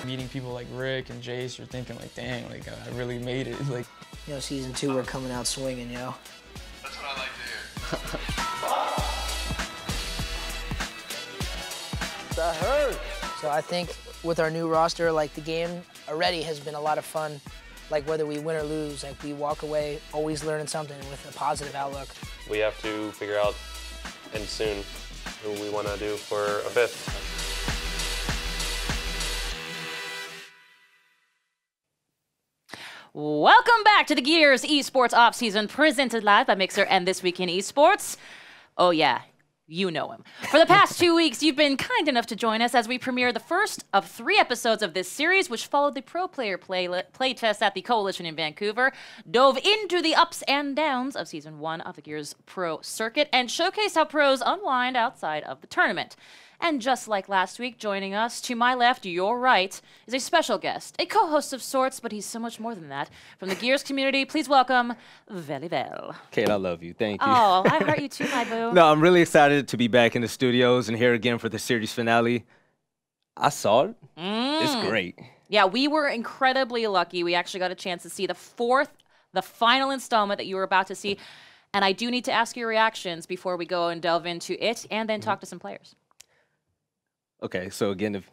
Meeting people like Rick and Jace, you're thinking like, dang, like I really made it. Like, you know, season 2, we're coming out swinging, you know. That's what I like to hear. That hurt. So I think with our new roster, like the game already has been a lot of fun. Like whether we win or lose, like we walk away always learning something with a positive outlook. We have to figure out, and soon, who we want to do for a 5th. Welcome back to the Gears Esports Offseason, presented live by Mixer and This Week in Esports. Oh yeah, you know him. For the past 2 weeks, you've been kind enough to join us as we premiere the first of 3 episodes of this series, which followed the pro player play test at the Coalition in Vancouver, dove into the ups and downs of Season 1 of the Gears Pro circuit, and showcased how pros unwind outside of the tournament. And just like last week, joining us to my left, your right, is a special guest, a co-host of sorts, but he's so much more than that. From the Gears community, please welcome Velivel. Kate, I love you. Thank you. Oh, I heart you too, my boo. No, I'm really excited to be back in the studios and here again for the series finale. I saw it. It's great. Yeah, we were incredibly lucky. We actually got a chance to see the final installment that you were about to see. And I do need to ask your reactions before we go and delve into it and then talk to some players. Okay, so again,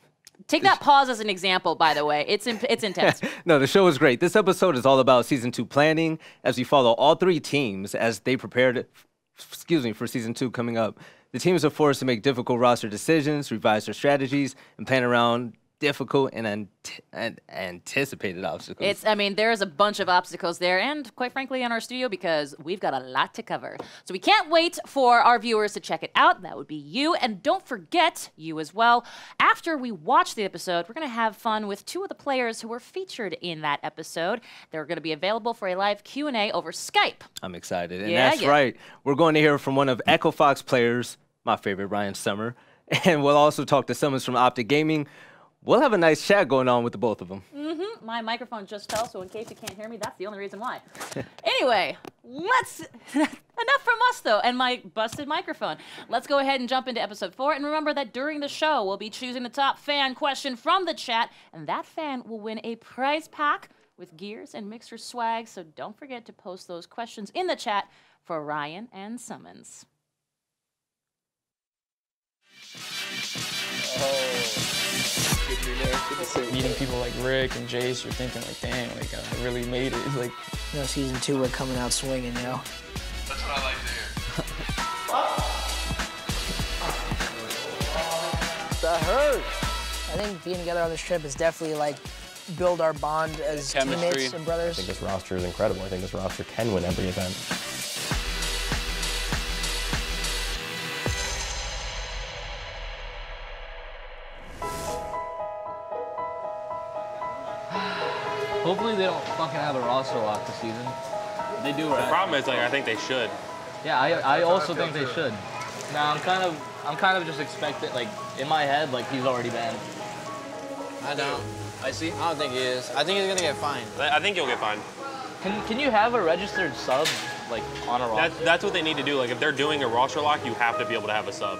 take that pause as an example, by the way. It's intense. No, the show is great. This episode is all about Season 2 planning as we follow all 3 teams as they prepared, for Season 2 coming up. The teams are forced to make difficult roster decisions, revise their strategies, and plan around difficult and anticipated obstacles. I mean, there's a bunch of obstacles there, and quite frankly, in our studio, because we've got a lot to cover. So we can't wait for our viewers to check it out. That would be you, and don't forget, you as well. After we watch the episode, we're going to have fun with 2 of the players who were featured in that episode. They're going to be available for a live Q&A over Skype. I'm excited, and that's right. We're going to hear from one of Echo Fox players, my favorite, Ryan Summer, and we'll also talk to Summers from Optic Gaming. We'll have a nice chat going on with the both of them. My microphone just fell, so in case you can't hear me, that's the only reason why. Anyway, enough from us, though, and my busted microphone. Let's go ahead and jump into episode 4. And remember that during the show, we'll be choosing the top fan question from the chat, and that fan will win a prize pack with Gears and Mixer swag. So don't forget to post those questions in the chat for Ryan and Summons. meeting people like Rick and Jace, you're thinking like, dang, like I really made it. Like, you know, season 2, we're coming out swinging, you know. That's what I like to hear. That hurt. I think being together on this trip is definitely like build our bond as teammates and brothers. I think this roster is incredible. I think this roster can win every event. Hopefully they don't fucking have a roster lock this season. They do, right? The problem is, like, I think they should. Yeah, I also think they should. Now I'm kind of just expecting, like, in my head, like he's already banned. I don't. I don't think he is. I think he's gonna get fined. I think he'll get fined. Can you have a registered sub, like, on a roster? That's what they need to do. Like, if they're doing a roster lock, you have to be able to have a sub.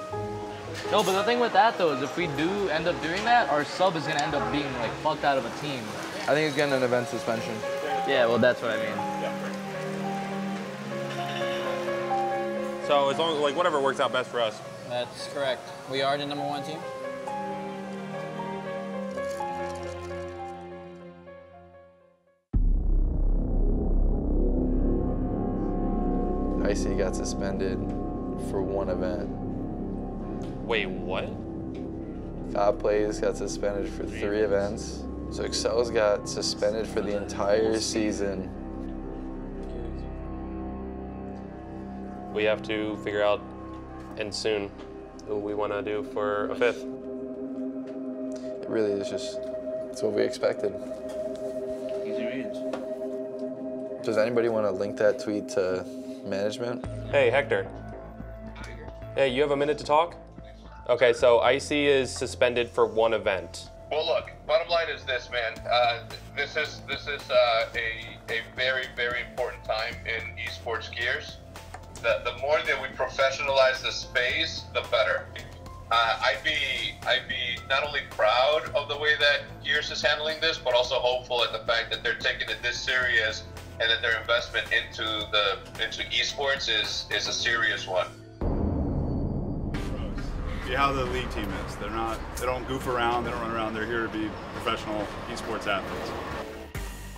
No, but the thing with that, though, is if we do end up doing that, our sub is gonna end up being, like, fucked out of a team. I think he's getting an event suspension. Yeah, well, that's what I mean. So as long as, like, whatever works out best for us. That's correct. We are the #1 team. Icy got suspended for 1 event. Wait, what? Foul Plays got suspended for 3 events. So Excel's got suspended for the entire season. We have to figure out, and soon, who we want to do for a 5th. It really is just, it's what we expected. Easy reads. Does anybody want to link that tweet to management? Hey, Hector. Hey, you have a minute to talk? Okay, so Icy is suspended for 1 event. Well, look, bottom line is this, man. This is a very, very important time in esports gears. The more that we professionalize the space, the better. I'd be not only proud of the way that Gears is handling this, but also hopeful at the fact that they're taking it this serious and that their investment into esports is a serious one. See how the league team is. They don't goof around, they don't run around, they're here to be professional esports athletes.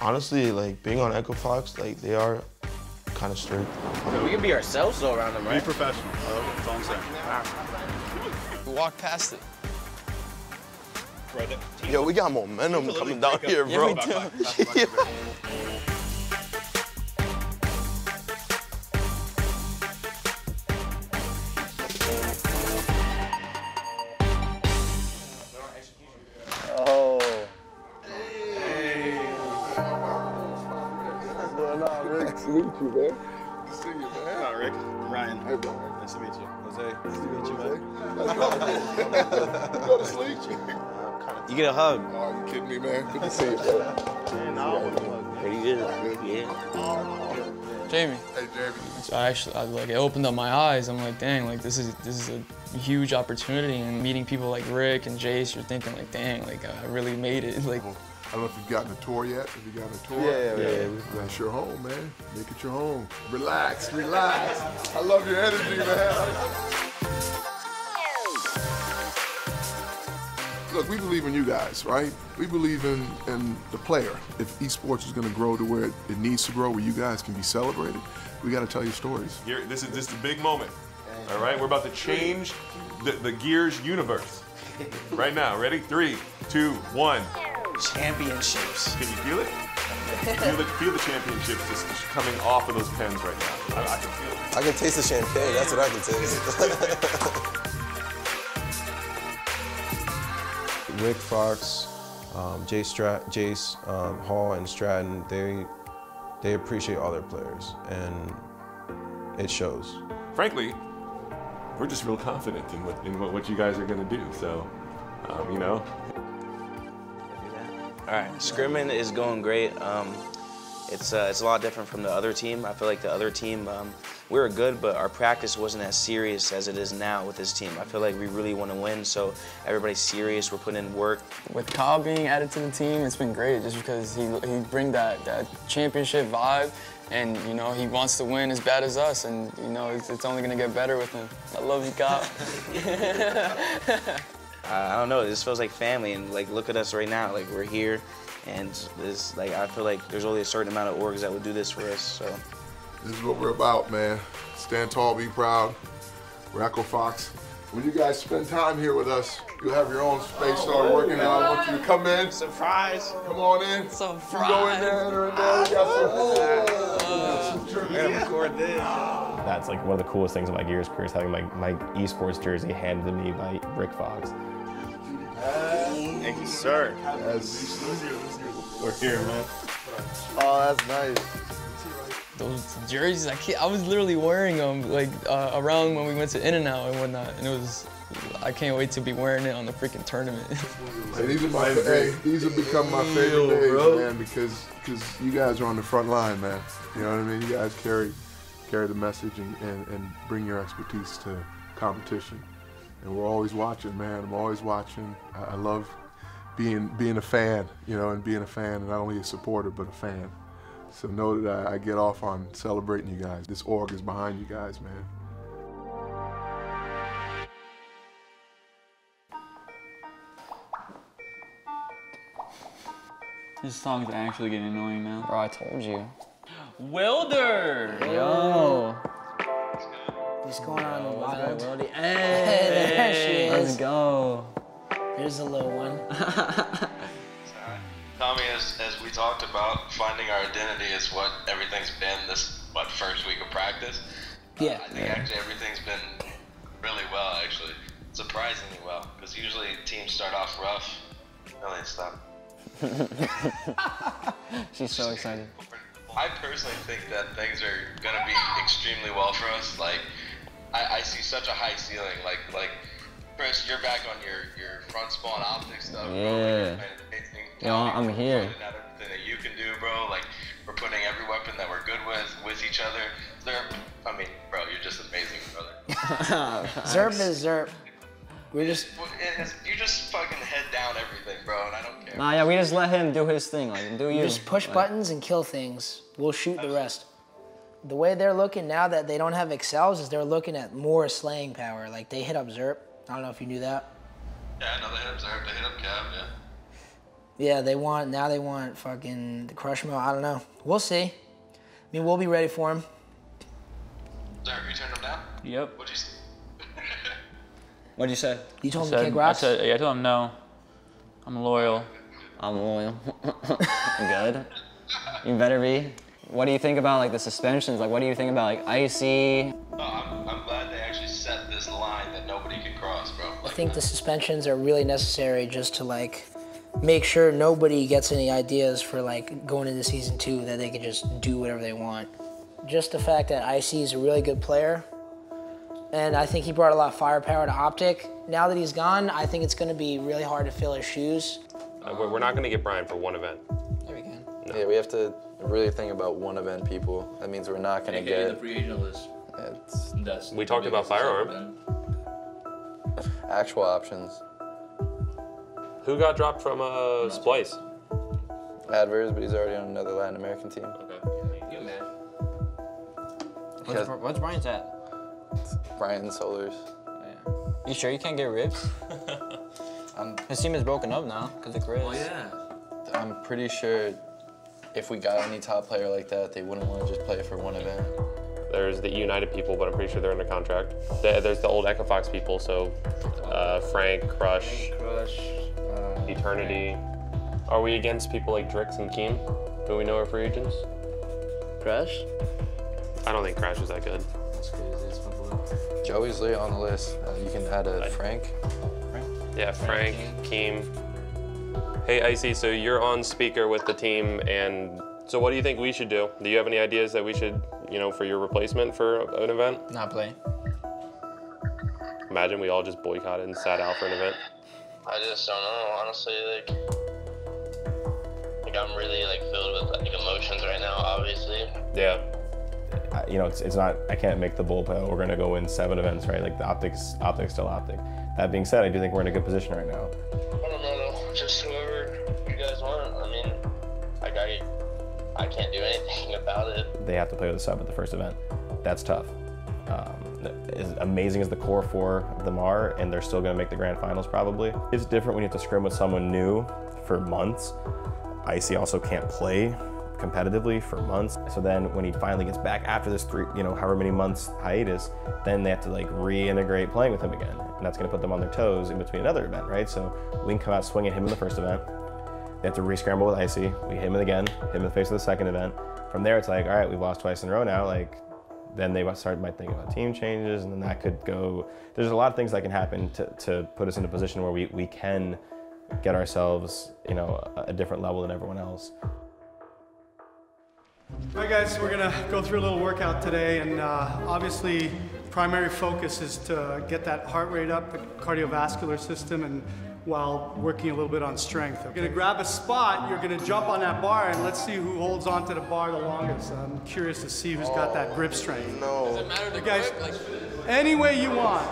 Honestly, like being on Echo Fox, like they are kind of strict. We can be ourselves though around them, right? Be professional, that's all I'm saying. We walk past it. Yo, we got momentum coming down here, bro. Yeah. Nice to meet you, man. Good to see you, man. Hi, Rick. Ryan. Hey, Brian. Nice to meet you. Jose. Nice to meet you, man. Let's go. Go to sleep. You get a hug. Oh, you kidding me, man? Good to see you, man. Pretty good. Yeah. Jamie. Hey, Jamie. So it opened up my eyes. I'm like, dang, like this is a huge opportunity. And meeting people like Rick and Jace, you're thinking like, dang, like I really made it. Like. I don't know if you've gotten a tour yet. Have you gotten a tour? Yeah. That's your home, man. Make it your home. Relax, relax. I love your energy, man. Look, we believe in you guys, right? We believe in the player. If esports is going to grow to where it needs to grow, where you guys can be celebrated, we got to tell your stories. Here, this is a big moment. All right, we're about to change the Gears universe. Right now, ready? 3, 2, 1. Championships. Can you feel it? Feel the championships just coming off of those pens right now. I can feel it. I can taste the champagne. That's what I can taste. Rick Fox, Jace Hall, and Stratton, they appreciate all their players, and it shows. Frankly, we're just real confident in what you guys are going to do. So, you know. All right, scrimming is going great. It's a lot different from the other team. I feel like the other team, we were good, but our practice wasn't as serious as it is now with this team. I feel like we really want to win, so everybody's serious. We're putting in work. With Kyle being added to the team, it's been great just because he brings that championship vibe, and you know he wants to win as bad as us, and you know it's only gonna get better with him. I love you, Kyle. I don't know, it just feels like family, and like look at us right now, like we're here, and this, like I feel like there's only a certain amount of orgs that would do this for us, so. This is what we're about, man. Stand tall, be proud. We're Echo Fox. When you guys spend time here with us, you'll have your own space, start working out. I want you to come in. Surprise. Come on in. Surprise. You go in there, we got some We're gonna record this. That's like one of the coolest things about Gears career is having my esports jersey handed to me by Rick Fox. Thank you, sir. Yes. We're here, man. Oh, that's nice. Those jerseys, I was literally wearing them like around when we went to In-N-Out and whatnot, and I can't wait to be wearing it on the freaking tournament. Hey, these have become my favorite days, man, because you guys are on the front line, man. You know what I mean? You guys carry the message and bring your expertise to competition. And we're always watching, man. I'm always watching. I love being a fan, you know, and being a fan, and not only a supporter, but a fan. So know that I get off on celebrating you guys. This org is behind you guys, man. This song's actually getting annoying now. Bro, I told you. Wilder! Yo! What's going on, Wild? Wildy. Hey, there she is. Let's go. Here's a little one. Tommy, as we talked about, finding our identity is what everything's been this first week of practice. Yeah. I think actually everything's been really well, actually. Surprisingly well, because usually teams start off rough. No, they stop. She's so excited. I personally think that things are going to be extremely well for us. Like, I see such a high ceiling. Like Chris, you're back on your front spawn optics stuff. Yeah. Yo, I'm here. Everything that you can do, bro. Like, we're putting every weapon that we're good with each other. I mean, bro, you're just amazing, brother. Zerp is Zerp. We're just. You just fucking head down everything, bro, and I don't care. Nah, yeah, we just let him do his thing. Like, do you. Just push buttons and kill things. We'll shoot the rest. The way they're looking now that they don't have Excels is they're looking at more slaying power. Like, they hit up Zerp. I don't know if you knew that. Yeah, I know they hit up Zerp, they hit up Cav, yeah. Yeah, they want fucking the crush mode. I don't know. We'll see. I mean, we'll be ready for him. Zerp, you turned him down? Yep. What'd you say? What'd you say? You told him to kick rocks? I told him no. I'm loyal. I'm loyal. Good. You better be. What do you think about like the suspensions? Like, what do you think about like icy? Oh, I'm glad they actually set this line that nobody can cross, bro. I think the suspensions are really necessary just to like make sure nobody gets any ideas for like going into season 2 that they can just do whatever they want. Just the fact that Icy is a really good player, and I think he brought a lot of firepower to Optic. Now that he's gone, I think it's going to be really hard to fill his shoes. We're not going to get Brian for one event. Yeah, we can. No. Yeah, we have to really think about one event people. That means we're not going to get the free agent list. We talked about Firearm. Actual options. Who got dropped from Splice? Adverse, but he's already on another Latin American team. Okay. You man. What's Brian's at? Brian Solars. You sure you can't get ribs? His team is broken up now because of Chris. Oh yeah. I'm pretty sure if we got any top player like that, they wouldn't want to just play for one event. There's the United people, but I'm pretty sure they're under contract. There's the old Echo Fox people, so Frank, Crush, Eternity. Are we against people like Drix and Keem, who we know are free agents? Crash? I don't think Crash is that good. That's crazy. It's my boy. Joey's late on the list. You can add a Frank. Yeah, Frank, Keem. Hey, Icy, so you're on speaker with the team, and so what do you think we should do? Do you have any ideas that we should, for your replacement for an event? Not play. Imagine we all just boycotted and sat out for an event. I just don't know, honestly, like I'm really filled with emotions right now, obviously. Yeah. It's not, I can't make the bull pill. We're gonna go win 7 events, right? Like the optics still optic. That being said, I do think we're in a good position right now. I don't know though, just whoever you guys want. I mean, I can't do anything about it. They have to play with a sub at the first event. That's tough. As amazing as the core 4 of them are, and they're still gonna make the grand finals probably. It's different when you have to scrim with someone new for months. Icy also can't play competitively for months. So then when he finally gets back after this however many months hiatus, then they have to reintegrate playing with him again. And that's gonna put them on their toes in between another event, right? So we can come out swinging him in the first event. They have to re-scramble with Icy. We hit him again, hit him in the face of the second event. From there, it's all right, we've lost twice in a row now. Then they might think about team changes, and then that could go. There's a lot of things that can happen to put us in a position where we can get ourselves, a different level than everyone else. All right, guys, we're gonna go through a little workout today, and obviously, primary focus is to get that heart rate up, the cardiovascular system, and while working a little bit on strength. You're gonna grab a spot, you're gonna jump on that bar, and let's see who holds onto the bar the longest. I'm curious to see who's got that grip strength. No. Does it matter the guys, any way you want.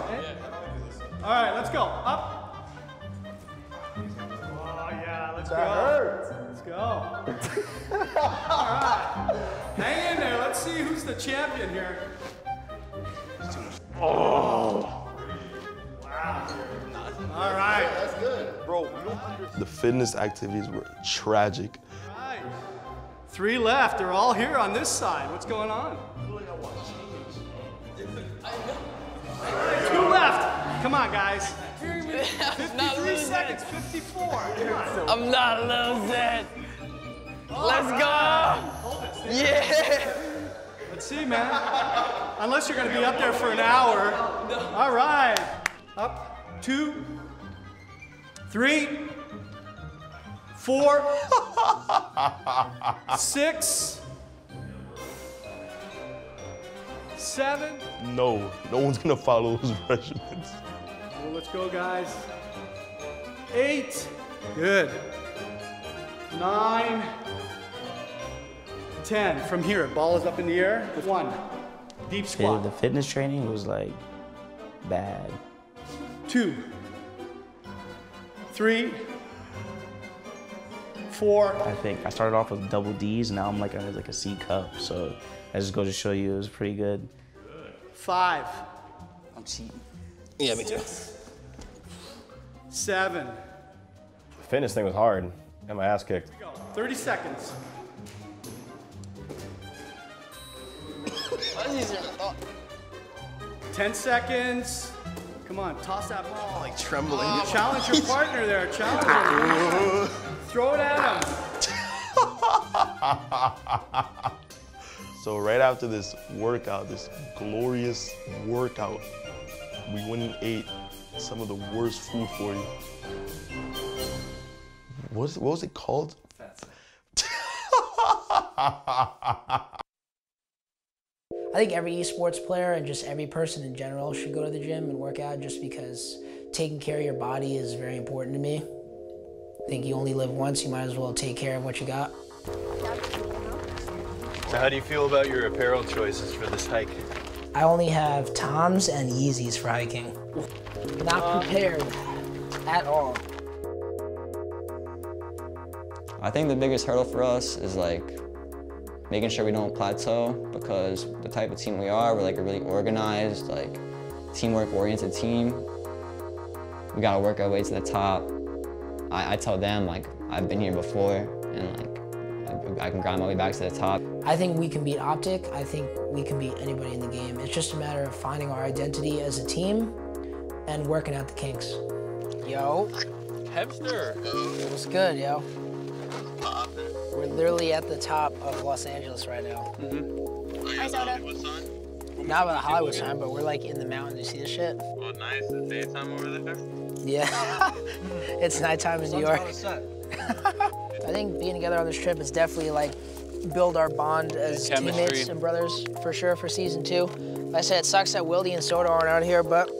All right, let's go. Up. Oh yeah, let's go. That hurts. Let's go. All right. Hang in there. Let's see who's the champion here. Oh. Wow. All right. That's good. Bro, the fitness activities were tragic. All right. 3 left. They're all here on this side. What's going on? 2 left. Come on, guys. 53 seconds, 54. Come on. I'm not losing. Let's go. Yeah. Let's see, man. Unless you're going to be up there for an hour. All right. Up. 2, 3, 4, 6, 7. No one's gonna follow those regimens. Well, let's go, guys. 8. Good. 9. 10. From here, ball is up in the air. 1. Deep squat. The fitness training was bad. 2. 3, 4. I think I started off with double D's, now I'm like a C cup. So that just goes to show you it was pretty good. 5. I'm cheating. Yeah, me too. 7. The fitness thing was hard. Got my ass kicked. 30 seconds. 10 seconds. Come on, toss that ball. Like trembling. Challenge your partner there. Challenge him. Throw it at him. So right after this workout, this glorious workout, we went and ate some of the worst food for you. What was it called? I think every esports player and just every person in general should go to the gym and work out, just because taking care of your body is very important to me. I think you only live once, you might as well take care of what you got. So how do you feel about your apparel choices for this hike? I only have Toms and Yeezys for hiking. Not prepared at all. I think the biggest hurdle for us is like making sure we don't plateau, because the type of team we are, we're like a really organized, like teamwork-oriented team. We gotta work our way to the top. I tell them, like, I've been here before, and like, I can grind my way back to the top. I think we can beat Optic. I think we can beat anybody in the game. It's just a matter of finding our identity as a team and working out the kinks. Yo. Kevster. What's good, yo? We're literally at the top of Los Angeles right now. Hi, Soda. Not about a Hollywood sign, but we're like in the mountains. You see this shit? Oh, nice. It's daytime over there? Yeah. It's nighttime in New York. I think being together on this trip is definitely like build our bond as teammates and brothers for sure for season 2. Like I said, it sucks that Wildy and Soda aren't out here, but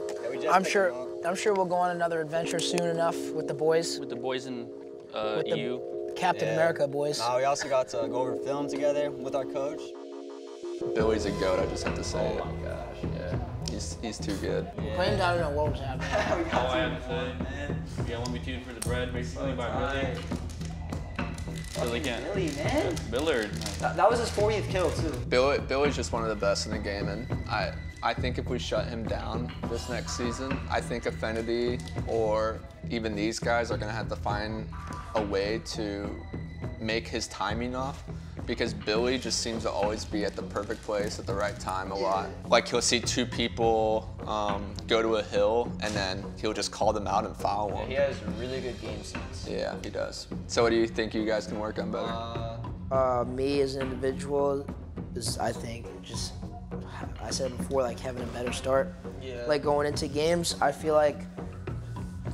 I'm sure we'll go on another adventure soon enough with the boys. With the boys in With the EU. Captain America boys. We also got to go over film together with our coach. Billy's a goat, I just have to say it. Oh my gosh, yeah. He's too good. Claimed I don't know what was happening. Oh, I have to say, yeah, 1v2 for the bread, basically, by Billy. Billy can't. Billy, man. Billard. That was his 40th kill, too. Billy's just one of the best in the game, and I think if we shut him down this next season, I think Affinity or even these guys are gonna have to find a way to make his timing off, because Billy just seems to always be at the perfect place at the right time a lot. Like he'll see 2 people go to a hill and then he'll just call them out and foul them. He has really good game sense. Yeah, he does. So what do you think you guys can work on better? Me as an individual is, I think, just, I said before, like having a better start. Yeah. Like going into games, I feel like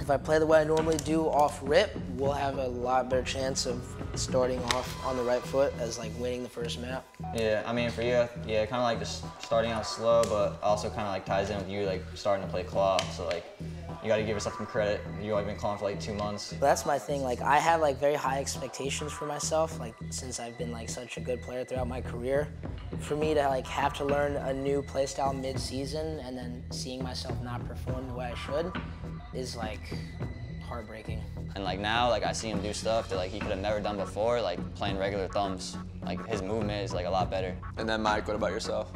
if I play the way I normally do off rip, we'll have a lot better chance of starting off on the right foot as like winning the first map. Yeah, I mean for you, yeah, kind of like just starting out slow, but also kind of like ties in with you like starting to play claw. So like you got to give yourself some credit. You've only been clawing for like 2 months. That's my thing. Like I have like very high expectations for myself. Like since I've been like such a good player throughout my career, for me to like have to learn a new playstyle mid-season and then seeing myself not perform the way I should is like heartbreaking. And like now, like I see him do stuff that like he could have never done before, like playing regular thumbs. Like his movement is like a lot better. And then Mike, what about yourself?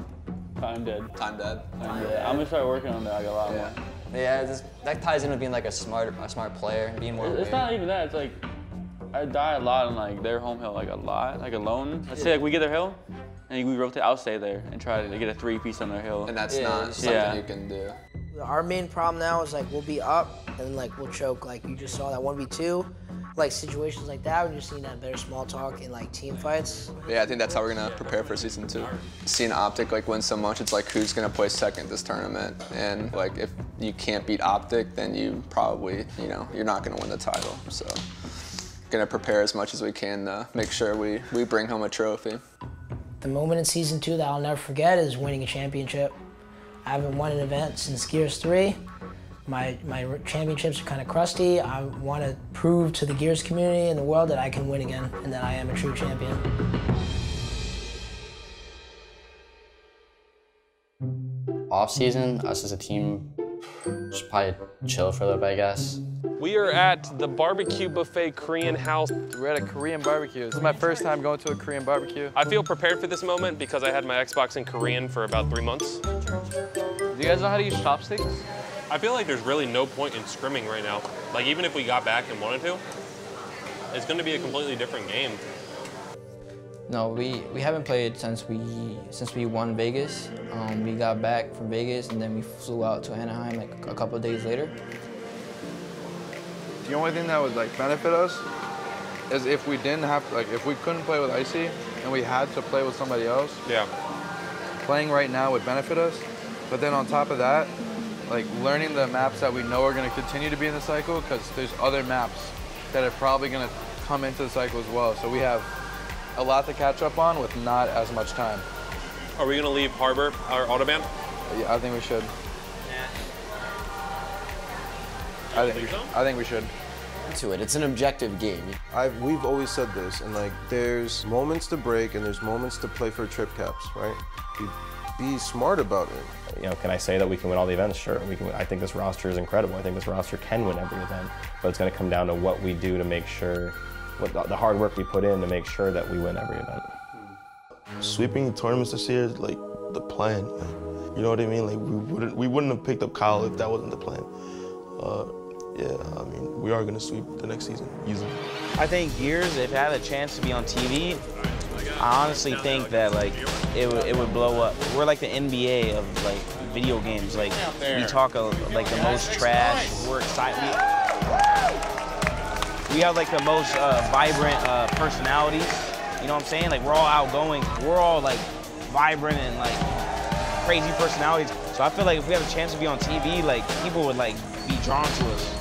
Time dead. Time dead? Time dead. I'm gonna start working on that like a lot more. Yeah, that ties in with being like a smart player, being more aware. It's not even that, it's like, I die a lot on like their home hill, like a lot, like alone. Let's say like we get their hill, and we rotate, I'll stay there and try to get a 3-piece on their hill. And that's not something you can do. Our main problem now is like we'll be up and like we'll choke. Like you just saw that 1v2, like situations like that. We're just seeing that better small talk in like team fights. Yeah, I think that's how we're gonna prepare for season 2. Seeing Optic like win so much, it's like who's gonna play second this tournament. And like if you can't beat Optic, then you probably, you're not gonna win the title. So gonna prepare as much as we can to make sure we bring home a trophy. The moment in season 2 that I'll never forget is winning a championship. I haven't won an event since Gears 3. My championships are kind of crusty. I want to prove to the Gears community and the world that I can win again and that I am a true champion. Off season, us as a team, just probably chill for a little bit, I guess. We are at the barbecue buffet Korean house. We're at a Korean barbecue. This is my first time going to a Korean barbecue. I feel prepared for this moment because I had my Xbox in Korean for about 3 months. Do you guys know how to use chopsticks? I feel like there's really no point in scrimming right now. Like, even if we got back and wanted to, it's going to be a completely different game. No, we haven't played since we won Vegas. We got back from Vegas and then we flew out to Anaheim like a couple of days later. The only thing that would like benefit us is if we didn't have if we couldn't play with Icy and we had to play with somebody else. Yeah. Playing right now would benefit us, but then on top of that, like learning the maps that we know are going to continue to be in the cycle, because there's other maps that are probably going to come into the cycle as well. So we have a lot to catch up on with not as much time. Are we going to leave Harbor or Autobahn? Yeah, I think we should. I think we should. To it. It's an objective game. We've always said this, and like there's moments to break and there's moments to play for trip caps, right? Be smart about it. You know, can I say that we can win all the events? Sure, we can. I think this roster is incredible. I think this roster can win every event, but it's going to come down to what we do to make sure, what the hard work we put in to make sure that we win every event. Sweeping tournaments this year is like the plan. You know what I mean? Like we wouldn't have picked up Kyle if that wasn't the plan. Yeah, I mean, we are going to sweep the next season, easily. I think Gears, if it had a chance to be on TV, I honestly think that like it would blow up. We're like the NBA of like video games. Like we talk like the most trash. We're excited. We have like the most vibrant personalities. You know what I'm saying? Like we're all outgoing. We're all like vibrant and like crazy personalities. So I feel like if we have a chance to be on TV, like people would like be drawn to us.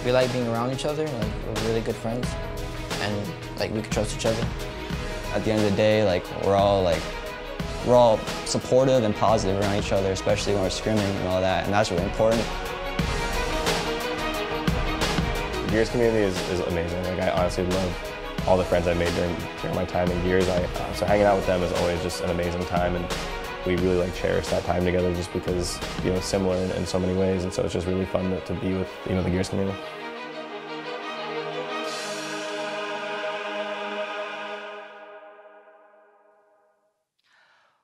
We like being around each other, like we're really good friends, and like we can trust each other. At the end of the day, like we're all supportive and positive around each other, especially when we're scrimming and all that, and that's really important. The Gears community is amazing. Like I honestly love all the friends I made during my time in Gears. So hanging out with them is always just an amazing time, and we really like cherish that time together just because, you know, similar in so many ways, and so it's just really fun to be with, you know, the Gears community.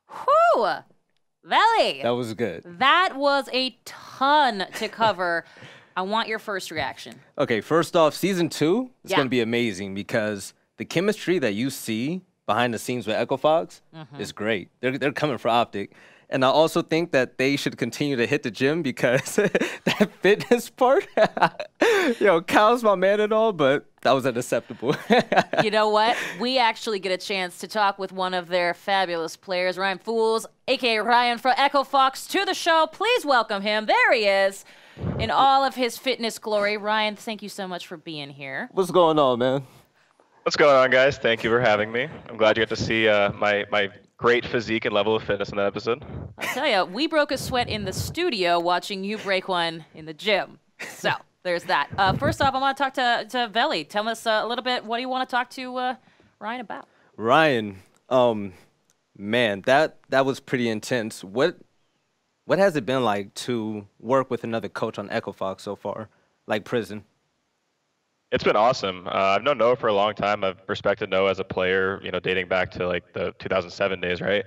Whew! Valley! That was good. That was a ton to cover. I want your first reaction. Okay, first off, season 2 is Yeah. going to be amazing because the chemistry that you see behind the scenes with Echo Fox is great. They're coming for Optic. And I also think that they should continue to hit the gym because that fitness part, Kyle's my man and all, but that was unacceptable. You know what? We actually get a chance to talk with one of their fabulous players, Ryan Fools, a.k.a. Ryan from Echo Fox, to the show. Please welcome him. There he is in all of his fitness glory. Ryan, thank you so much for being here. What's going on, man? What's going on, guys? Thank you for having me. I'm glad you got to see my great physique and level of fitness in that episode. I'll tell you, we broke a sweat in the studio watching you break one in the gym. So there's that. First off, I want to talk to Veli. Tell us a little bit, what do you want to talk to Ryan about? Ryan, man, that was pretty intense. What has it been like to work with another coach on Echo Fox so far, like Prison? It's been awesome. I've known Noah for a long time. I've respected Noah as a player, you know, dating back to like the 2007 days, right?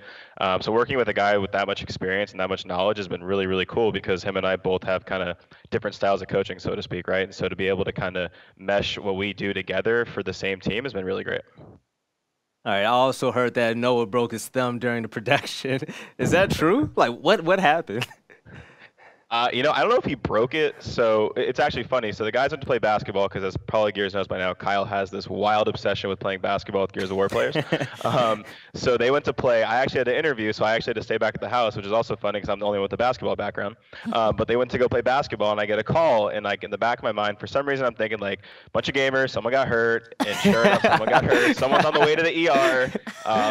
So working with a guy with that much experience and that much knowledge has been really, really cool because him and I both have kind of different styles of coaching, so to speak, right? And so to be able to kind of mesh what we do together for the same team has been really great. All right, I also heard that Noah broke his thumb during the production. Is that true? Like, what happened? You know, I don't know if he broke it, so it's actually funny. So the guys went to play basketball because, as probably Gears knows by now, Kyle has this wild obsession with playing basketball with Gears of War players. So they went to play. I actually had to interview, so I actually had to stay back at the house, which is also funny because I'm the only one with a basketball background. But they went to go play basketball, and I get a call, and like in the back of my mind, for some reason, I'm thinking like bunch of gamers, someone got hurt, and sure enough, someone got hurt. Someone's on the way to the ER.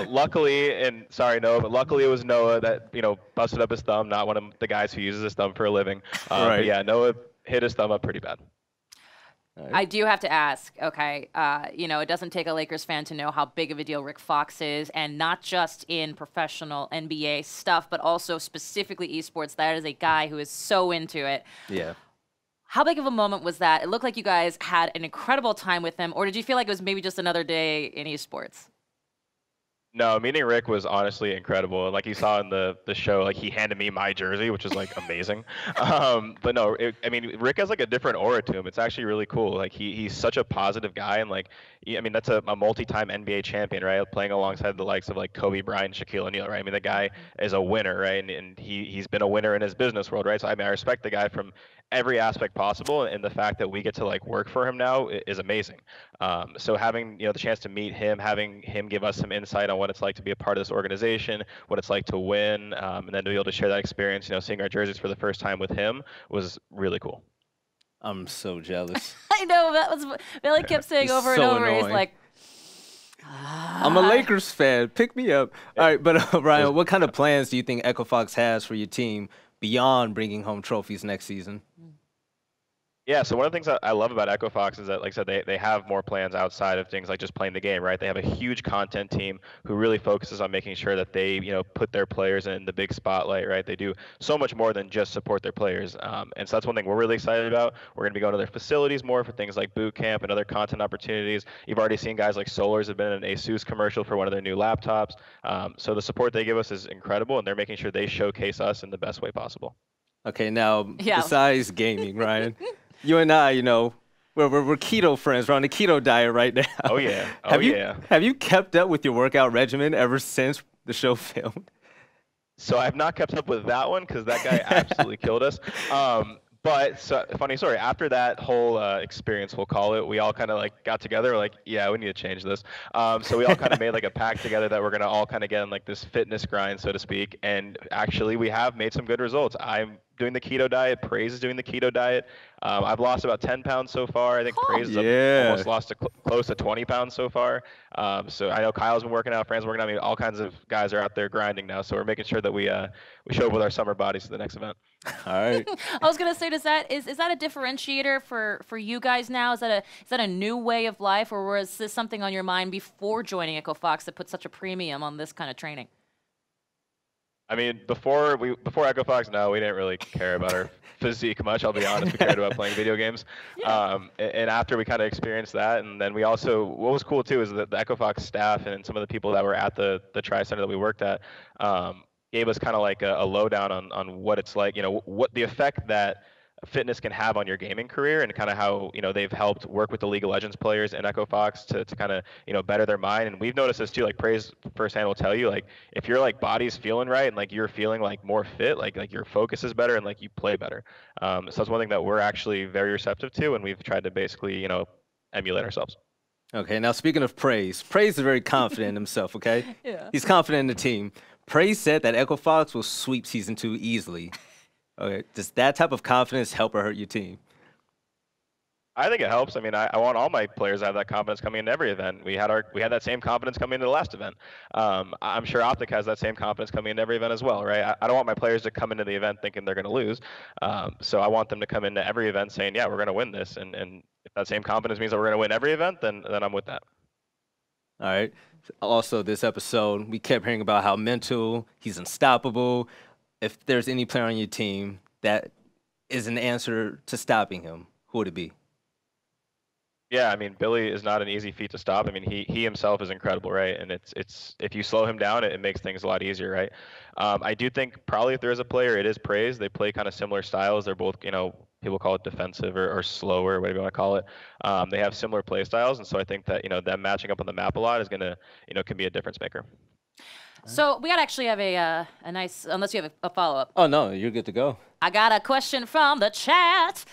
Luckily, and sorry Noah, but luckily it was Noah that busted up his thumb, not one of the guys who uses his thumb for a living. Right. But yeah, Noah hit his thumb up pretty bad. I do have to ask, okay, you know, it doesn't take a Lakers fan to know how big of a deal Rick Fox is, and not just in professional NBA stuff, but also specifically esports. That is a guy who is so into it. Yeah. How big of a moment was that? It looked like you guys had an incredible time with him, or did you feel like it was maybe just another day in esports? No, meeting Rick was honestly incredible. And like you saw in the show, like he handed me my jersey, which is like amazing. But no, I mean, Rick has like a different aura to him. It's actually really cool. Like he's such a positive guy, and like I mean, that's a multi-time NBA champion, right? Playing alongside the likes of like Kobe Bryant, Shaquille O'Neal, right? I mean, the guy is a winner, right? And he's been a winner in his business world, right? So I mean, I respect the guy from every aspect possible, and the fact that we get to like work for him now is amazing. So having the chance to meet him, having him give us some insight on what it's like to be a part of this organization, what it's like to win, and then to be able to share that experience, seeing our jerseys for the first time with him was really cool. I'm so jealous. I know, that was Billy kept saying It's over so and over. annoying. He's like, I'm a Lakers fan. Pick me up. All right, but Ryan, what kind of plans do you think Echo Fox has for your team beyond bringing home trophies next season? Yeah, so one of the things that I love about Echo Fox is that, like I said, they have more plans outside of things like just playing the game, right? They have a huge content team who really focuses on making sure that they, put their players in the big spotlight, right? They do so much more than just support their players. And so that's one thing we're really excited about. We're going to be going to their facilities more for things like boot camp and other content opportunities. You've already seen guys like Solars have been in an Asus commercial for one of their new laptops. So the support they give us is incredible, and they're making sure they showcase us in the best way possible. Okay, now, besides gaming, Ryan, you and I, we're keto friends. We're on the keto diet right now. Oh, yeah. Oh, yeah. Have you kept up with your workout regimen ever since the show filmed? So I've not kept up with that one because that guy absolutely killed us. But funny story. After that whole experience, we'll call it, we all kind of like got together. Like, yeah, we need to change this. So we all kind of made like a pact together that we're gonna all kind of get in like this fitness grind, so to speak. And actually, we have made some good results. I'm doing the keto diet. Praise is doing the keto diet. I've lost about 10 pounds so far. I think Praise has almost lost close to 20 pounds so far. So I know Kyle's been working out, Fran's working out. I mean, all kinds of guys are out there grinding now. So we're making sure that we show up with our summer bodies to the next event. All right. I was gonna say, is that a differentiator for you guys now? Is that a new way of life, or was this something on your mind before joining Echo Fox that put such a premium on this kind of training? I mean, before Echo Fox, no, we didn't really care about our physique much. I'll be honest, we cared about playing video games. And after we kind of experienced that, and then we also, what was cool too, is that the Echo Fox staff and some of the people that were at the Tri Center that we worked at gave us kind of like a lowdown on what it's like, what the effect that fitness can have on your gaming career, and kind of how they've helped work with the League of Legends players in Echo Fox to kind of better their mind. And we've noticed this too, like Praise firsthand will tell you, like if your like body's feeling right and like you're feeling like more fit, like your focus is better and like you play better. So that's one thing that we're actually very receptive to, and we've tried to basically emulate ourselves. Okay, now speaking of Praise is very confident in himself, okay? Yeah. He's confident in the team. Praise said that Echo Fox will sweep Season 2 easily. Okay, does that type of confidence help or hurt your team? I think it helps. I mean, I want all my players to have that confidence coming into every event. We had that same confidence coming into the last event. I'm sure Optic has that same confidence coming into every event as well, right? I don't want my players to come into the event thinking they're going to lose. So I want them to come into every event saying, yeah, we're going to win this. And if that same confidence means that we're going to win every event, then I'm with that. All right. Also, this episode, we kept hearing about how mental, he's unstoppable. If there's any player on your team that is an answer to stopping him, who would it be? Yeah, I mean, Billy is not an easy feat to stop. I mean, he himself is incredible, right? And it's if you slow him down, it makes things a lot easier, right? I do think probably if there is a player, it is Praise. They play kind of similar styles. They're both, people call it defensive or slower, whatever you want to call it. They have similar play styles, and so I think that them matching up on the map a lot is gonna can be a difference maker. So we gotta actually have a nice, unless you have a follow-up. Oh, no, you're good to go. I got a question from the chat.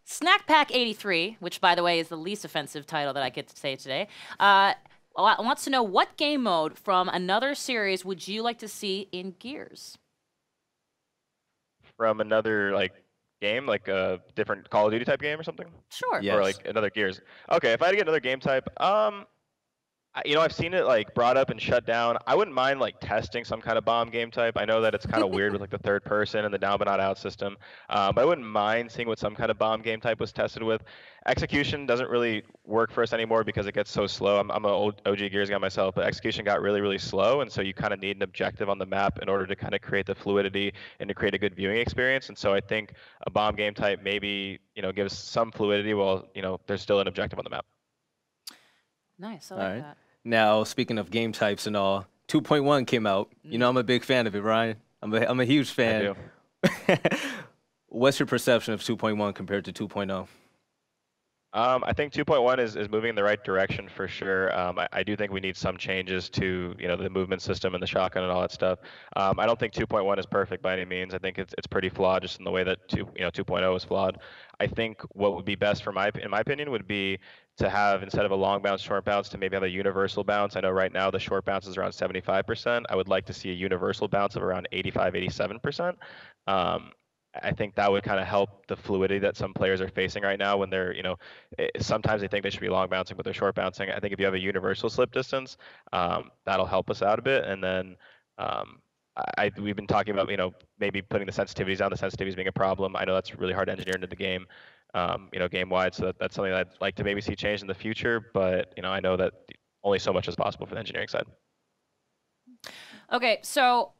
Snack Pack 83, which by the way is the least offensive title that I get to say today, wants to know what game mode from another series would you like to see in Gears? From another game, like a different Call of Duty type game or something? Sure. Or like another Gears. Okay, if I had to get another game type, I've seen it like brought up and shut down. I wouldn't mind like testing some kind of bomb game type. I know that it's kind of weird with like the third person and the down but not out system, but I wouldn't mind seeing what some kind of bomb game type was tested with. Execution doesn't really work for us anymore because it gets so slow. I'm an old OG Gears guy myself, but execution got really, really slow, and so you kind of need an objective on the map in order to kind of create the fluidity and to create a good viewing experience. And so I think a bomb game type maybe gives some fluidity while there's still an objective on the map. Nice, I like that. Now, speaking of game types and all, 2.1 came out. You know, I'm a big fan of it, Ryan. I'm a huge fan. I do. What's your perception of 2.1 compared to 2.0? I think 2.1 is moving in the right direction for sure. I do think we need some changes to the movement system and the shotgun and all that stuff. I don't think 2.1 is perfect by any means. I think it's pretty flawed just in the way that 2.0 is flawed. I think what would be best in my opinion would be to have, instead of a long bounce, short bounce, to maybe have a universal bounce. I know right now the short bounce is around 75%. I would like to see a universal bounce of around 85, 87%. I think that would kind of help the fluidity that some players are facing right now when they're, sometimes they think they should be long bouncing, but they're short bouncing. I think if you have a universal slip distance, that'll help us out a bit. And then we've been talking about, maybe putting the sensitivities down, the sensitivities being a problem. I know that's really hard to engineer into the game, game wide. So that's something that I'd like to maybe see changed in the future. But, I know that only so much is possible for the engineering side. Okay, so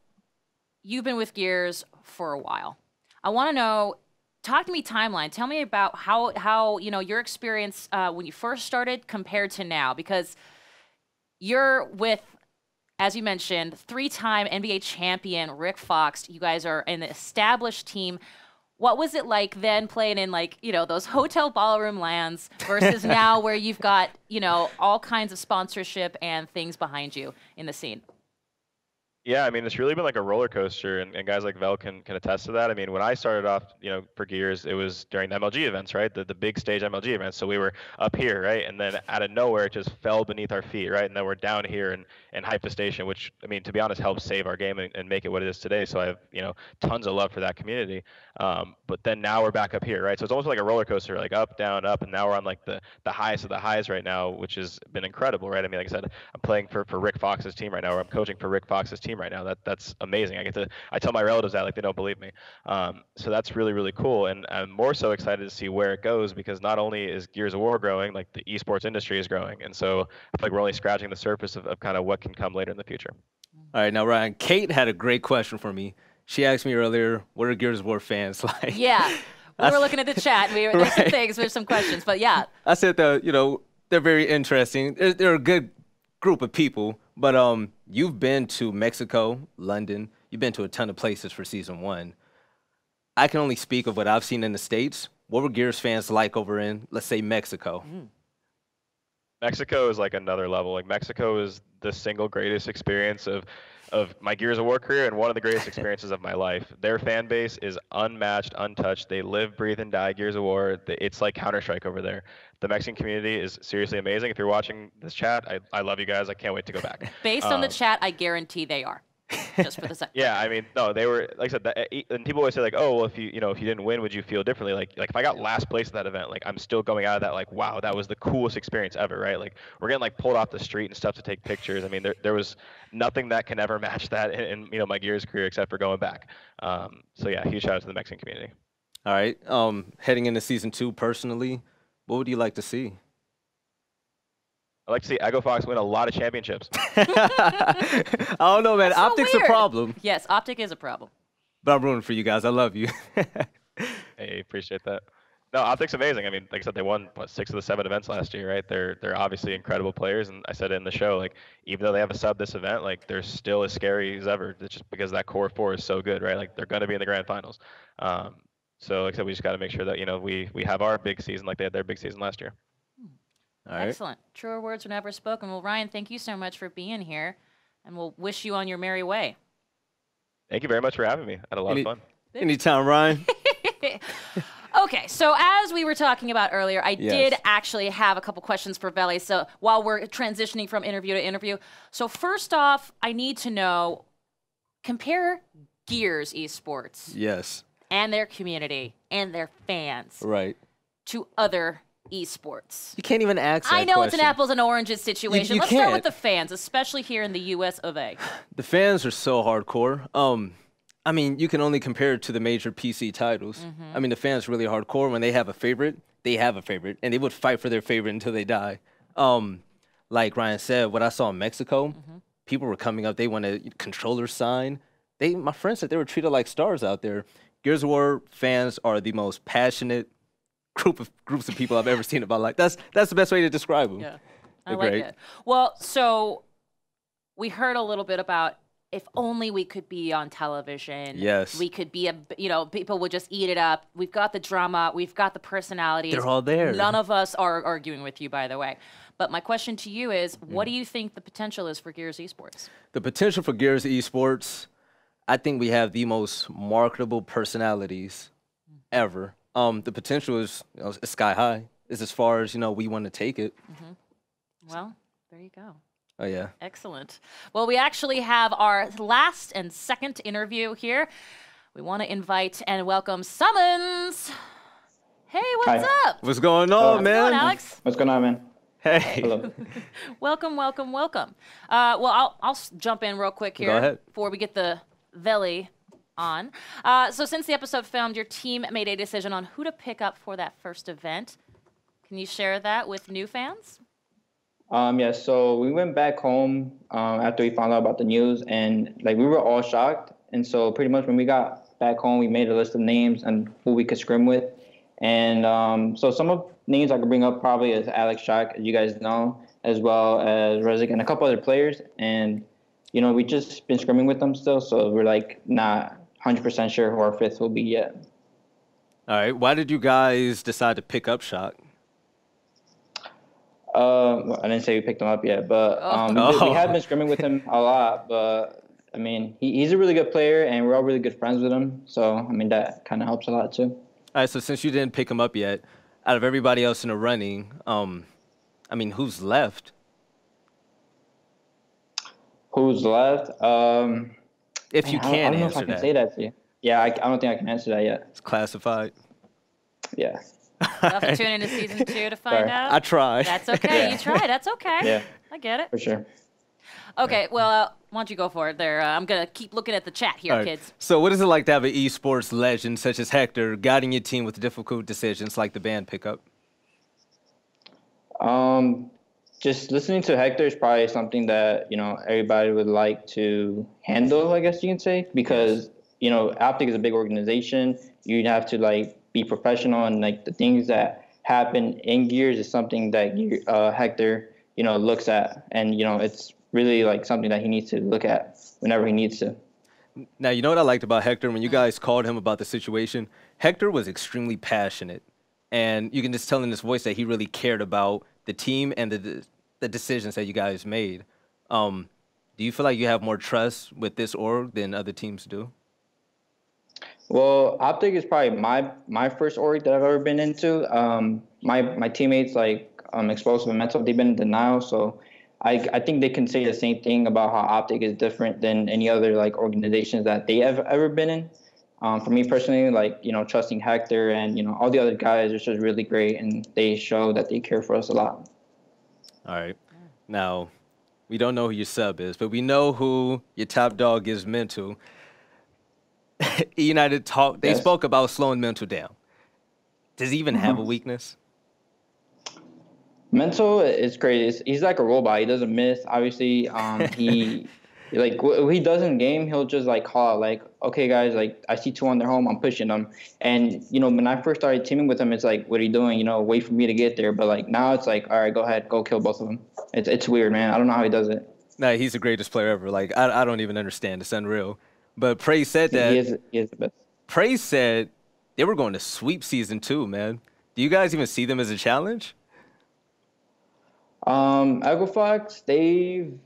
you've been with Gears for a while. I want to know, talk to me timeline. Tell me about how your experience when you first started compared to now, because you're with, as you mentioned, 3-time NBA champion Rick Fox. You guys are an established team. What was it like then playing in those hotel ballroom lands versus now where you've got, all kinds of sponsorship and things behind you in the scene? Yeah, I mean, it's really been like a roller coaster, and guys like Vel can attest to that. I mean, when I started off, for Gears, it was during the MLG events, right? The big stage MLG events. So we were up here, right? And then out of nowhere, it just fell beneath our feet, right? And then we're down here and hype the station, which, I mean, to be honest, helps save our game and make it what it is today. So I have, tons of love for that community. But then now we're back up here, right? So it's almost like a roller coaster, like up, down, up, and now we're on like the highest of the highs right now, which has been incredible, right? I mean, like I said, I'm playing for Rick Fox's team right now, or I'm coaching for Rick Fox's team right now. That's amazing. I tell my relatives that, like, they don't believe me. So that's really, really cool. And I'm more so excited to see where it goes, because not only is Gears of War growing, like the esports industry is growing. And so I feel like we're only scratching the surface of kind of what can come later in the future. All right, now, Ryan, Kate had a great question for me. She asked me earlier, what are Gears of War fans like? Yeah, we were looking at the chat. There's some things, there's some questions, but yeah. I said that, they're very interesting. They're a good group of people, but you've been to Mexico, London. You've been to a ton of places for Season 1. I can only speak of what I've seen in the States. What were Gears fans like over in, let's say, Mexico? Mexico is like another level. Like, Mexico is the single greatest experience of my Gears of War career, and one of the greatest experiences of my life. Their fan base is unmatched, untouched. They live, breathe, and die Gears of War. It's like Counter-Strike over there. The Mexican community is seriously amazing. If you're watching this chat, I love you guys. I can't wait to go back. Based on the chat, I guarantee they are. Just for the second. Yeah, I mean, no, they were, like I said, and people always say like, oh, well, if you didn't win, would you feel differently? Like if I got last place at that event, like I'm still going out of that like, wow, that was the coolest experience ever, right? Like we're getting like pulled off the street and stuff to take pictures. I mean, there was nothing that can ever match that in my Gears career except for going back. So yeah, huge shout out to the Mexican community. All right, heading into Season 2 personally, what would you like to see? I'd like to see Echo Fox win a lot of championships. I don't know, man. So Optic's weird. a problem. Yes, Optic is a problem. But I'm rooting for you guys. I love you. Hey, appreciate that. No, Optic's amazing. I mean, like I said, they won 6 of the 7 events last year, right? They're obviously incredible players, and I said it in the show, like even though they have a sub this event, like they're still as scary as ever. It's just because that core 4 is so good, right? Like they're gonna be in the grand finals. So like I said, we just got to make sure that we have our big season like they had their big season last year. All right. Excellent. Truer words were never spoken. Well, Ryan, thank you so much for being here, and we'll wish you on your merry way. Thank you very much for having me. I had a lot of fun. Anytime, Ryan. Okay, so as we were talking about earlier, I did actually have a couple questions for Veli. So while we're transitioning from interview to interview, so first off, I need to know, compare Gears Esports Yes. and their community and their fans Right. to other Esports? You can't even ask that I know it's an question. apples and oranges situation. You Let's start can't. with the fans, especially here in the U.S. of A. The fans are so hardcore. I mean, you can only compare it to the major PC titles. I mean, the fans are really hardcore. When they have a favorite, and they would fight for their favorite until they die. Like Ryan said, what I saw in Mexico, people were coming up. They wanted a controller sign. My friends said they were treated like stars out there. Gears of War fans are the most passionate groups of people I've ever seen in my life. That's the best way to describe them. Yeah, I They're like great. it. Well, so we heard a little bit about if only we could be on television. Yes. We could be, people would just eat it up. We've got the drama. We've got the personalities. They're all there. None of us are arguing with you, by the way. But my question to you is, what do you think the potential is for Gears Esports? The potential for Gears Esports, I think we have the most marketable personalities ever. The potential is sky high. Is as far as we want to take it. Well, there you go. Oh yeah. Excellent. Well, we actually have our last and second interview here. We want to invite and welcome Summons. Hey, what's up? What's going on, man? What's going on, Alex? What's going on, man? Hey. Hello. Welcome. Well, I'll jump in real quick here Go ahead. before we get the Veli on. So since the episode filmed, your team made a decision on who to pick up for that first event. Can you share that with new fans? Yeah, so we went back home after we found out about the news, and we were all shocked. And so pretty much when we got back home, we made a list of names and who we could scrim with. And so some of names I could bring up probably is Alex Shock, as you guys know, as well as Rezik and a couple other players. And we just been scrimming with them still, so we're not 100% sure who our fifth will be yet. All right. Why did you guys decide to pick up Shock? I didn't say we picked him up yet, but we have been scrimming with him a lot. But I mean, he's a really good player, and we're all really good friends with him. So I mean, that kind of helps a lot too. All right. So since you didn't pick him up yet, out of everybody else in the running, I mean, who's left? Who's left? If you I can don't know if I answer can that. say that to you. Yeah, I don't think I can answer that yet. It's classified. Yeah. You'll have to tune into season 2 to find Sorry. out. I tried. That's okay. You tried. That's okay. Yeah. I get it. For sure. Okay, well, why don't you go for it there? I'm going to keep looking at the chat here, All right. kids. So what is it like to have an esports legend such as Hector guiding your team with difficult decisions like the band pickup? Just listening to Hector is probably something that, everybody would like to handle, I guess you can say, because, Optic is a big organization. You'd have to, be professional, and, the things that happen in Gears is something that Hector, looks at. And, it's really, something that he needs to look at whenever he needs to. Now, you know what I liked about Hector? When you guys called him about the situation, Hector was extremely passionate. And you can just tell in his voice that he really cared about the team and the decisions that you guys made. Do you feel like you have more trust with this org than other teams do? Well, Optic is probably my first org that I've ever been into. My teammates Explosive and Mental, they've been in denial, so I think they can say the same thing about how Optic is different than any other organizations that they have ever been in. For me personally, trusting Hector and all the other guys is just really great, and they show that they care for us a lot. All right. Now, we don't know who your sub is, but we know who your top dog is, Mental. United talk. They spoke about slowing Mental down. Does he even have a weakness? Mental is crazy. He's like a robot. He doesn't miss. Obviously, he what he does in game, he'll just call out okay guys, I see 2 on their home, I'm pushing them. And when I first started teaming with him, it's what are you doing? Wait for me to get there. But now it's all right, go ahead, go kill both of them. It's weird, man. I don't know how he does it. Nah, he's the greatest player ever. I don't even understand. It's unreal. But Praise said that. He is the best. Praise said they were going to sweep season 2, man. Do you guys even see them as a challenge? Equifax, they've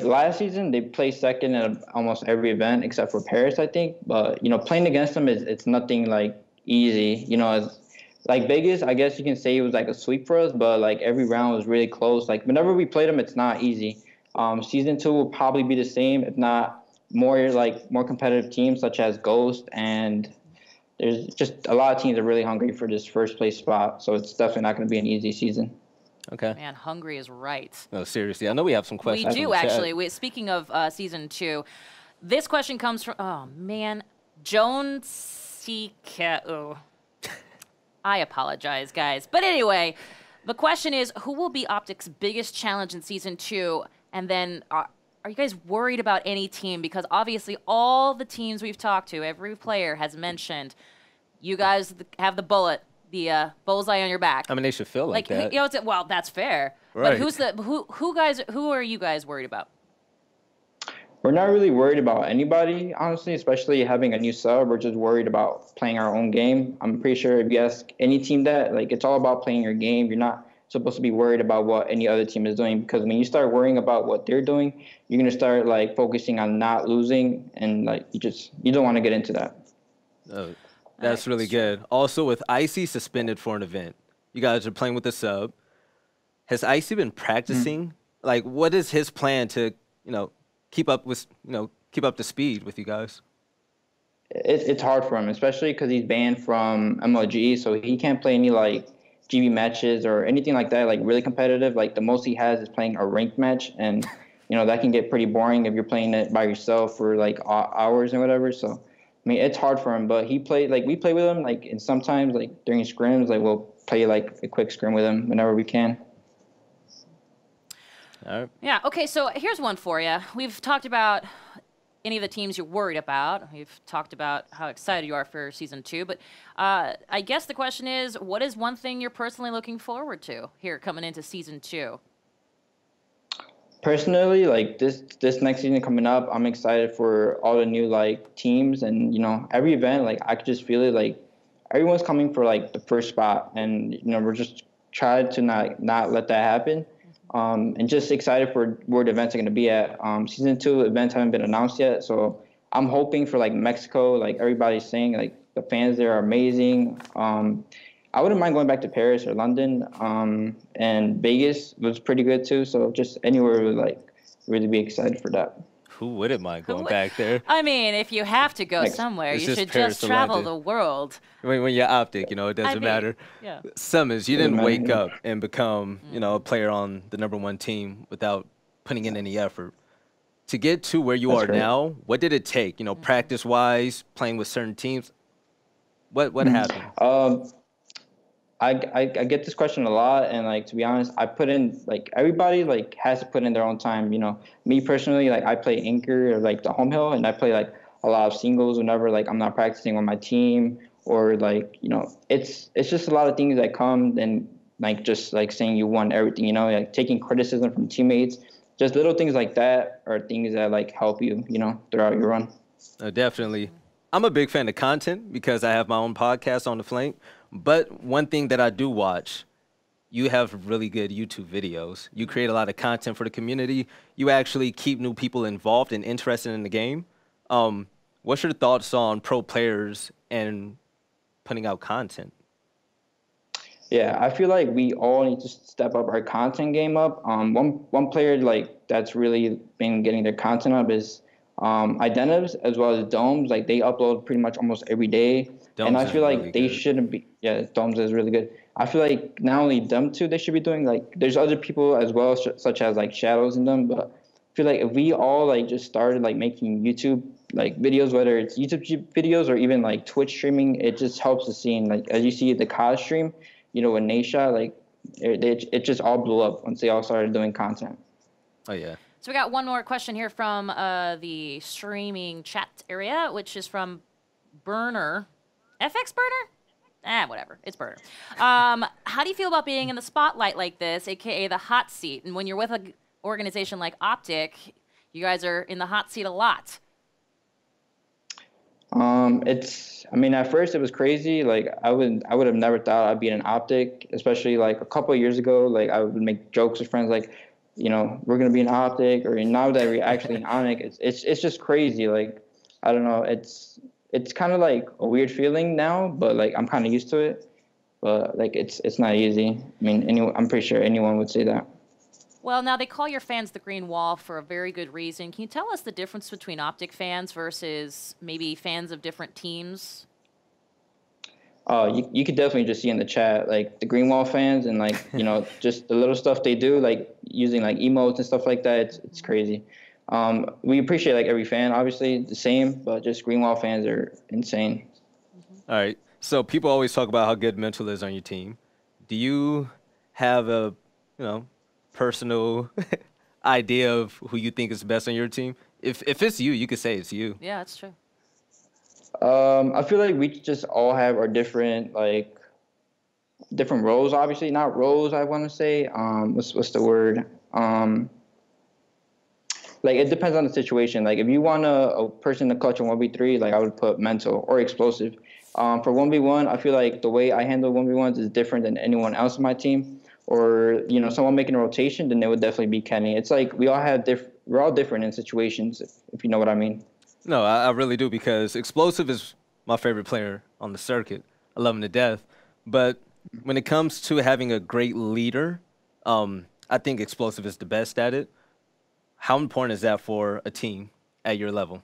last season they placed second in almost every event except for Paris, I think. But playing against them it's nothing easy. As Vegas, I guess you can say it was a sweep for us, but every round was really close. Whenever we played them, it's not easy. Season 2 will probably be the same, if not more competitive teams such as Ghost and there's just a lot of teams are really hungry for this first place spot. So it's definitely not going to be an easy season. Okay. Man, hungry is right. No, seriously. I know we have some questions. We do, actually. Speaking of season 2, this question comes from, oh, man, Joan Sikau. I apologize, guys. But anyway, the question is, who will be Optic's biggest challenge in season 2? And then are you guys worried about any team? Because obviously all the teams we've talked to, every player has mentioned, you guys have the bullet, the bullseye on your back. I mean, they should feel like that. You know, well, that's fair. Right. But who are you guys worried about? We're not really worried about anybody, honestly, especially having a new sub. We're just worried about playing our own game. I'm pretty sure if you ask any team that, like, it's all about playing your game. You're not supposed to be worried about what any other team is doing, because when you start worrying about what they're doing, you're going to start, like, focusing on not losing, and, like, you don't want to get into that. That's really good. Also, with Icy suspended for an event, you guys are playing with the sub. Has Icy been practicing? Like, what is his plan to, keep up to speed with you guys? It's hard for him, especially because he's banned from MLG, so he can't play any like GB matches or anything like that, like really competitive. Like the most he has is playing a ranked match, and that can get pretty boring if you're playing it by yourself for like hours and whatever. So I mean, it's hard for him, but we play with him like, and sometimes like during scrims, like we'll play like a quick scrim with him whenever we can. All right. Yeah, okay, so here's one for you. We've talked about any of the teams you're worried about. We've talked about how excited you are for Season 2, but I guess the question is, what is one thing you're personally looking forward to here coming into Season 2? Personally, like this next season coming up, I'm excited for all the new like teams, and every event, like I could just feel it, like everyone's coming for like the first spot, and we're just trying to not let that happen. And just excited for where the events are going to be at. Season 2 events haven't been announced yet, so I'm hoping for like Mexico. Like everybody's saying, like the fans there are amazing. I wouldn't mind going back to Paris or London, and Vegas was pretty good too. So just anywhere would like really be excited for that. Who wouldn't mind going back there? I mean, if you have to go somewhere, you should just travel the world. When you're Optic, it doesn't matter. Yeah. Summers, you didn't wake up and become, a player on the #1 team without putting in any effort. To get to where you are now, what did it take? Practice-wise, playing with certain teams. What happened? I get this question a lot, and like to be honest, I put in like everybody like has to put in their own time. Me personally, like I play anchor or like the home hill, and I play like a lot of singles whenever like I'm not practicing on my team, or like it's just a lot of things that come, and like just like saying you won everything, like taking criticism from teammates, just little things like that are things that like help you, throughout your run. Definitely. I'm a big fan of content because I have my own podcast on the flank. But one thing that I do watch, you have really good YouTube videos. You create a lot of content for the community. You actually keep new people involved and interested in the game. What's your thoughts on pro players and putting out content? Yeah, I feel like we all need to step up our content game up. One player like that's really been getting their content up is Identivs as well as Domes. Like they upload pretty much almost every day. Domes and I feel like really they good. shouldn't be. Yeah, Domes is really good. I feel like not only them two, they should be doing like. There's other people as well, such as like Shadows and them. But I feel like if we all like just started like making YouTube like videos, whether it's YouTube videos or even like Twitch streaming, it just helps the scene. Like as you see the COD stream, with Nasha, like it just all blew up once they all started doing content. Oh yeah. So we got one more question here from the streaming chat area, which is from Burner. FX Burner? Whatever. It's Burner. How do you feel about being in the spotlight like this, a.k.a. the hot seat? And when you're with an organization like Optic, you guys are in the hot seat a lot. I mean, at first it was crazy. Like I would have never thought I'd be in an Optic, especially like a couple of years ago. Like I would make jokes with friends like, we're going to be an Optic, or now that we're actually in Onyx, it's just crazy. Like, I don't know. It's kind of like a weird feeling now, but like I'm kind of used to it. But like it's not easy. I mean, I'm pretty sure anyone would say that. Well, now they call your fans the Green Wall for a very good reason. Can you tell us the difference between Optic fans versus maybe fans of different teams? You could definitely just see in the chat, like the Greenwall fans and like, you know, just the little stuff they do, like using like emotes and stuff like that. It's crazy. We appreciate like every fan, obviously the same, but just Greenwall fans are insane. All right. So people always talk about how good mental is on your team. Do you have a, you know, personal idea of who you think is best on your team? If it's you, you could say it's you. Yeah, that's true. I feel like we just all have our different roles. Obviously, not roles. I want to say. What's the word? Like it depends on the situation. Like if you want a person to clutch a 1v3, like I would put mental or explosive. For 1v1, I feel like the way I handle 1v1s is different than anyone else in my team. Or you know, someone making a rotation, then it would definitely be Kenny. It's like we're all different in situations, if you know what I mean. No, I really do, because Explosive is my favorite player on the circuit. I love him to death. But when it comes to having a great leader, I think Explosive is the best at it. How important is that for a team at your level?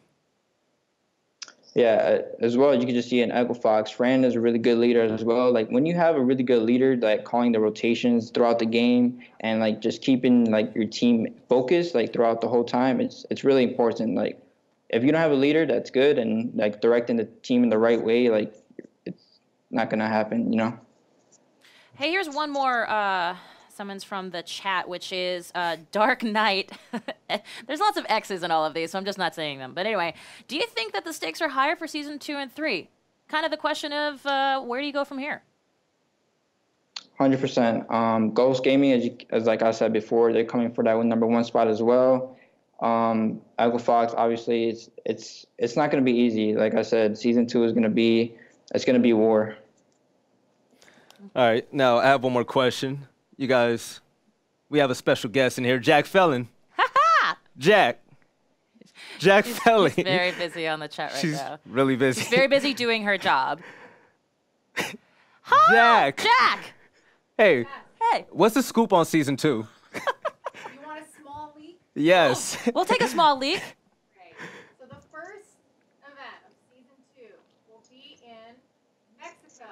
Yeah, as well, you can just see in Echo Fox, Fran is a really good leader as well. Like when you have a really good leader, like calling the rotations throughout the game and like just keeping like your team focused like throughout the whole time, it's really important. Like if you don't have a leader that's good and like directing the team in the right way, like it's not gonna happen, you know. Hey, here's one more summons from the chat, which is Dark Knight. There's lots of X's in all of these, so I'm just not saying them. But anyway, do you think that the stakes are higher for season 2 and 3? Kind of the question of where do you go from here? 100%. Ghost Gaming, as like I said before, they're coming for that #1 spot as well. Echo Fox, obviously, it's not going to be easy. Like I said, season 2 is going to be war. All right, now I have one more question. You guys, we have a special guest in here, Jack Felon. Jack Felon. She's very busy on the chat right now. She's really busy. She's very busy doing her job. Jack. Jack. Hey. Hey. What's the scoop on season 2? You want a small leak? Yes. We'll take a small leak. Okay. So the first event of season 2 will be in Mexico.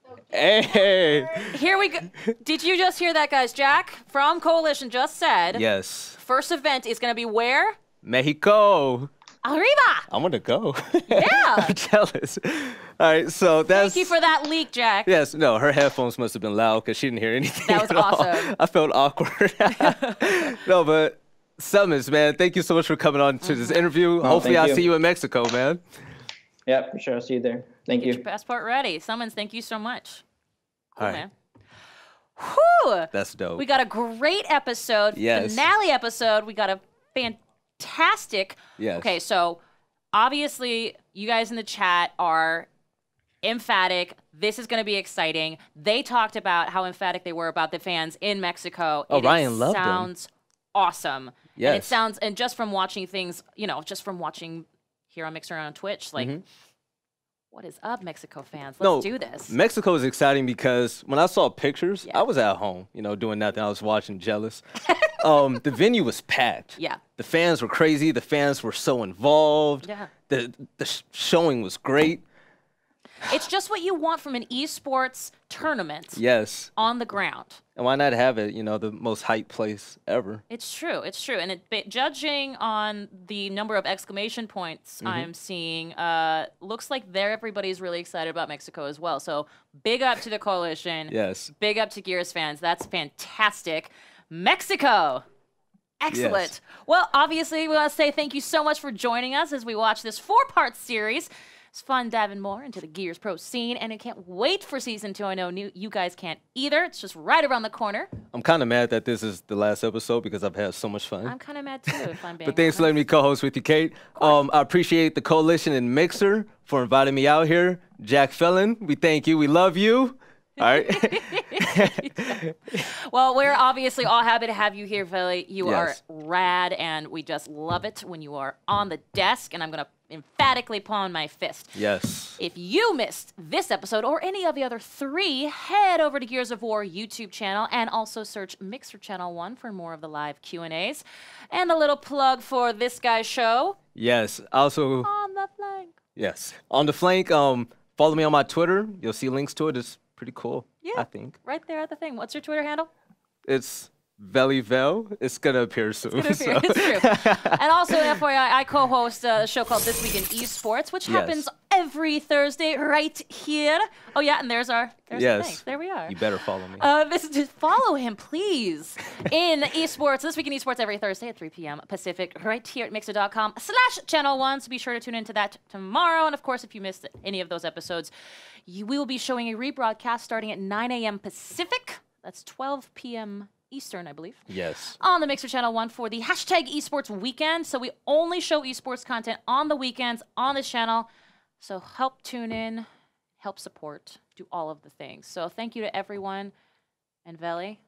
So Hey. Here we go. Did you just hear that, guys? Jack from Coalition just said. Yes. First event is going to be where? Mexico. Arriba. I want to go. Yeah. I'm jealous. All right, so that's... Thank you for that leak, Jack. Yes, no, her headphones must have been loud because she didn't hear anything. That was at all. awesome. I felt awkward. No, but Summons, man, thank you so much for coming on to this interview. Hopefully I'll see you in Mexico, man. Yeah, for sure. I'll see you there. Thank Get you. your passport ready. Summons, thank you so much. Cool, All right. man. Whew. That's dope. We got a great episode. Yes. Finale episode. We got a fantastic. Yes. Okay, so obviously you guys in the chat are emphatic. This is going to be exciting. They talked about how emphatic they were about the fans in Mexico. Oh, Ryan loved them. Sounds awesome. Yes. And it sounds, and just from watching things, you know, just from watching here on Mixer on Twitch, like, what is up, Mexico fans? Let's do this. Mexico is exciting because when I saw pictures, I was at home, you know, doing nothing. I was watching, jealous. The venue was packed. Yeah. The fans were crazy. The fans were so involved. Yeah. The showing was great. It's just what you want from an esports tournament. Yes. On the ground. And why not have it, you know, the most hyped place ever? It's true. It's true. And judging on the number of exclamation points I'm seeing, looks like everybody's really excited about Mexico as well. So big up to the Coalition. Yes. Big up to Gears fans. That's fantastic. Mexico. Excellent. Yes. Well, obviously, we want to say thank you so much for joining us as we watch this 4-part series. It's fun diving more into the Gears Pro scene, and I can't wait for Season 2. I know you guys can't either. It's just right around the corner. I'm kind of mad that this is the last episode because I've had so much fun. I'm kind of mad, too, if I'm being But thanks for letting me co-host with you, Kate. I appreciate the Coalition and Mixer for inviting me out here. Jack Felon, we thank you. We love you. All right. Well, we're obviously all happy to have you here, Veli. You Yes. are rad, and we just love it when you are on the desk, and I'm going to emphatically pawn my fist. Yes. If you missed this episode or any of the other 3, head over to Gears of War YouTube channel and also search Mixer Channel 1 for more of the live Q&As. And a little plug for this guy's show. Yes. Also, On the Flank. yes. On the flank, follow me on my Twitter. You'll see links to it. It's pretty cool, I think. Right there at the thing. What's your Twitter handle? It's Velivel. It's going to appear soon. It's true. And also, FYI, I co-host a show called This Week in Esports, which happens every Thursday right here. Oh, yeah, and there's the thing. There we are. You better follow me. Just follow him, please. In esports, This Week in Esports every Thursday at 3 p.m. Pacific, right here at Mixer.com/channel1. So be sure to tune into that tomorrow. And of course, if you missed any of those episodes, we will be showing a rebroadcast starting at 9 a.m. Pacific. That's 12 p.m. Eastern, I believe. Yes. On the Mixer Channel 1 for the #Esports Weekend. So we only show esports content on the weekends on this channel. So help tune in, help support, do all of the things. So thank you to everyone. And Veli,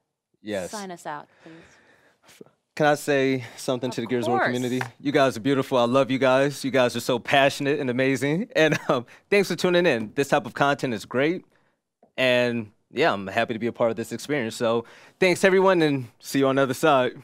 sign us out, please. Can I say something to the Gears One community? You guys are beautiful. I love you guys. You guys are so passionate and amazing. And thanks for tuning in. This type of content is great. And yeah, I'm happy to be a part of this experience. So thanks, everyone, and see you on the other side.